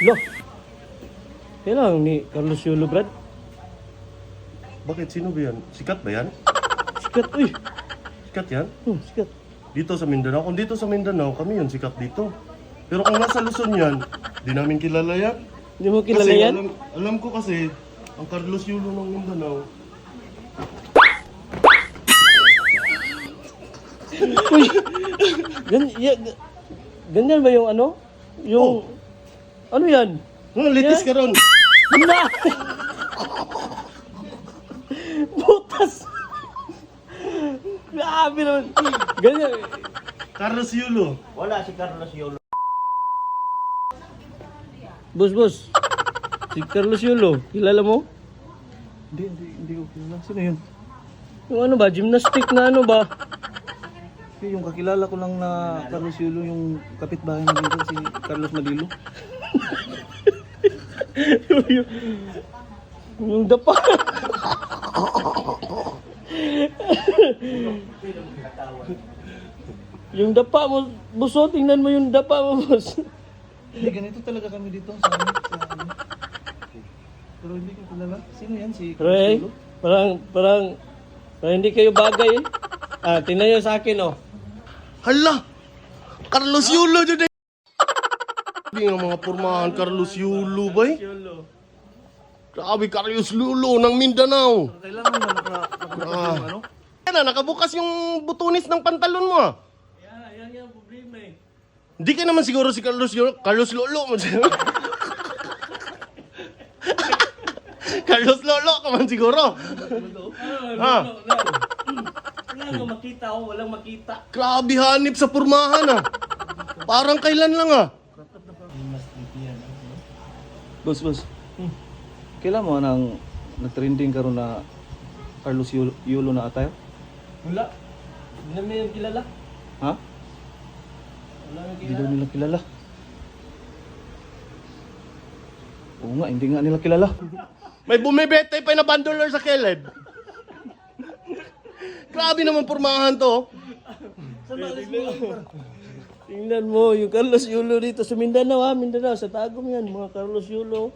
Lo. Kailangan ni Carlos Yulo, Brad. Bakit? Sino ba yan? Sikat ba yan? Sikat, uy. Sikat yan? Sikat. Dito sa Mindanao. Kung dito sa Mindanao, kami yung sikat dito. Pero kung nasa Luzon yan, di namin kilala yan. Hindi mo kilala Kasi yan? alam ko kasi, ang Carlos Yulo ng Mindanao. Uy. Ganyan ba yung ano? Yung... Ano yan? Litis ka ron. Na! Butas! Grabe naman. Ganyan. Carlos Yulo. Wala si Carlos Yolo. Boss. Si Carlos Yulo. Kilala mo? Hindi ko kilala. Sino yun? Yung ano ba? Gymnastic na ano ba? Yung kakilala ko lang na Carlos Yulo, yung kapitbahay na dito, si Carlos Madilo. Yung dapa. Yung dapa mo, boss, oh, tingnan mo yung dapa mo, boss. Hindi, ganito talaga kami dito sa amin. Pero hindi ko kilala. Sino yan? Si Carlos Ray, Yulo? parang hindi kayo bagay eh. Tingnan nyo sa akin, oh. Hala! Carlos Yulo dyan eh! Hindi nga mga pormahan Carlos Yulo ba eh? Grabe, Carlos Yulo ng Mindanao! Kailangan na nakabukas yung ano? Yan na, nakabukas yung butunis ng pantalon mo ah! Yan yung problema eh. Hindi ka naman siguro si Carlos Yulo. Carlos Lolo mo siya. Carlos Lolo ka man siguro. Ha? Wala nga makita, oh. Walang makita. Grabe hanip sa pormahan ah. Parang kailan lang ah. Boss. Kailan mo nang nag-trending karon na Carlos Yulo na atayo? Wala. Hindi namin yung kilala. Ha? Wala nang Hindi daw nila kilala. Oo nga, hindi nga nila kilala. May bumibete pa na bandoler sa kilid. Grabe naman pormahan to. Tingnan mo, yung Carlos Yulo dito sa Mindanao, ha? Mindanao, sa Tagum yan, mga Carlos Yulo.